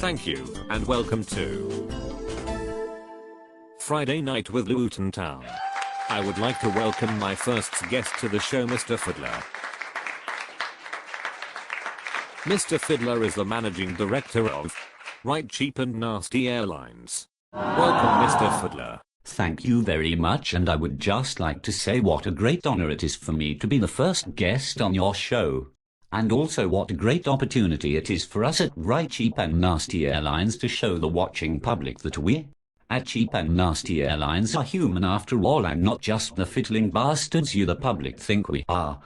Thank you, and welcome to Friday Night with Luton Town. I would like to welcome my first guest to the show, Mr. Fiddler. Mr. Fiddler is the managing director of Right Cheap and Nasty Airlines. Welcome, Mr. Fiddler. Thank you very much, and I would just like to say what a great honor it is for me to be the first guest on your show. And also what a great opportunity it is for us at Right Cheap and Nasty Airlines to show the watching public that we, at Cheap and Nasty Airlines, are human after all and not just the fiddling bastards you the public think we are.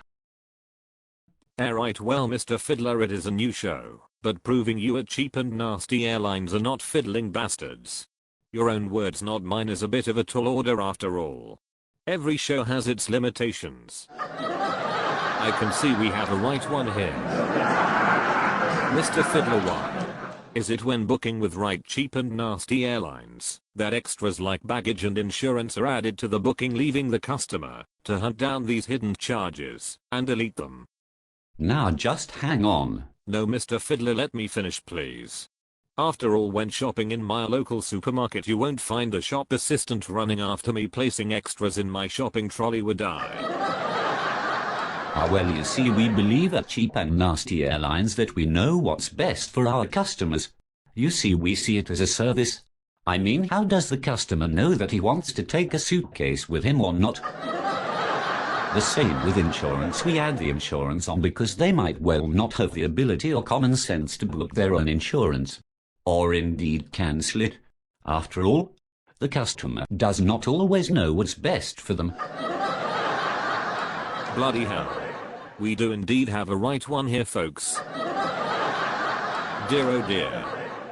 Right, well, Mr. Fiddler, it is a new show, but proving you at Cheap and Nasty Airlines are not fiddling bastards. Your own words, not mine, is a bit of a tall order after all. Every show has its limitations. I can see we have a right one here. Mr. Fiddler, why is it when booking with Right Cheap and Nasty Airlines that extras like baggage and insurance are added to the booking, leaving the customer to hunt down these hidden charges and delete them? Now just hang on. No, Mr. Fiddler, let me finish, please. After all, when shopping in my local supermarket, you won't find a shop assistant running after me placing extras in my shopping trolley, would I? Well, you see, we believe at Cheap and Nasty Airlines that we know what's best for our customers. You see, we see it as a service. I mean, how does the customer know that he wants to take a suitcase with him or not? The same with insurance. We add the insurance on because they might well not have the ability or common sense to book their own insurance, or indeed cancel it. After all, the customer does not always know what's best for them. Bloody hell. We do indeed have a right one here, folks. Dear oh dear.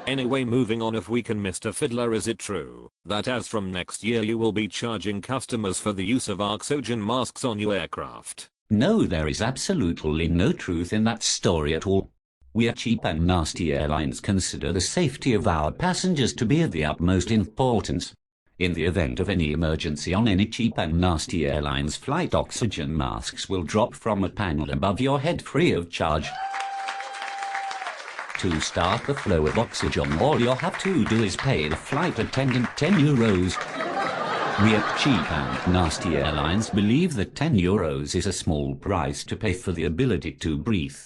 Anyway, moving on, if we can, Mr. Fiddler, is it true that as from next year you will be charging customers for the use of oxygen masks on your aircraft? No, there is absolutely no truth in that story at all. We at Cheap and Nasty Airlines consider the safety of our passengers to be of the utmost importance. In the event of any emergency on any Cheap and Nasty Airlines flight, oxygen masks will drop from a panel above your head free of charge. To start the flow of oxygen, all you'll have to do is pay the flight attendant €10. We at Cheap and Nasty Airlines believe that €10 is a small price to pay for the ability to breathe.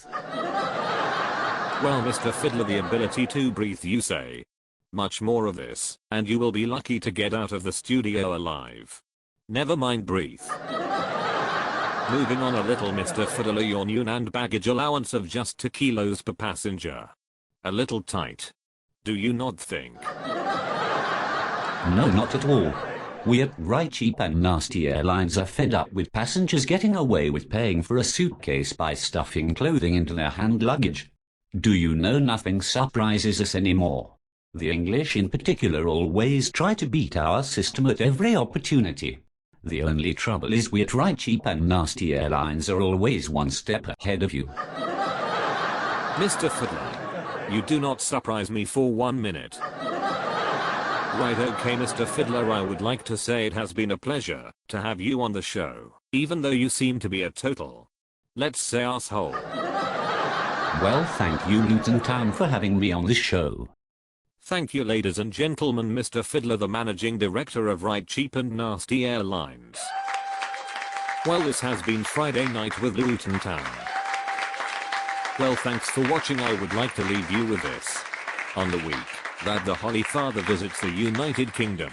Well, Mr. Fiddler, the ability to breathe, you say? Much more of this, and you will be lucky to get out of the studio alive. Never mind, breathe. Moving on a little, Mr. Fiddler, your new and baggage allowance of just 2 kilos per passenger. A little tight. Do you not think? No, not at all. We at Right Cheap and Nasty Airlines are fed up with passengers getting away with paying for a suitcase by stuffing clothing into their hand luggage. Do you know, nothing surprises us anymore. The English in particular always try to beat our system at every opportunity. The only trouble is we at Right Cheap and Nasty Airlines are always one step ahead of you. Mr. Fiddler, you do not surprise me for 1 minute. Right, okay, Mr. Fiddler, I would like to say it has been a pleasure to have you on the show, even though you seem to be a total, let's say, asshole. Well, thank you, Luton Town, for having me on the show. Thank you, ladies and gentlemen, Mr. Fiddler, the managing director of Right Cheap and Nasty Airlines. Well, this has been Friday Night with Luton Town. Well, thanks for watching. I would like to leave you with this. On the week that the Holy Father visits the United Kingdom,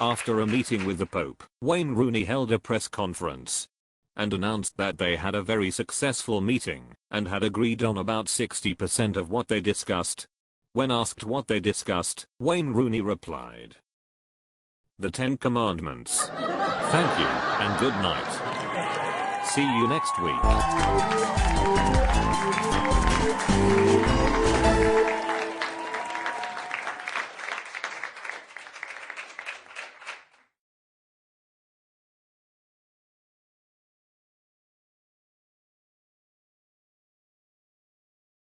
after a meeting with the Pope, Wayne Rooney held a press conference and announced that they had a very successful meeting and had agreed on about 60% of what they discussed. When asked what they discussed, Wayne Rooney replied, "The 10 Commandments." Thank you, and good night. See you next week.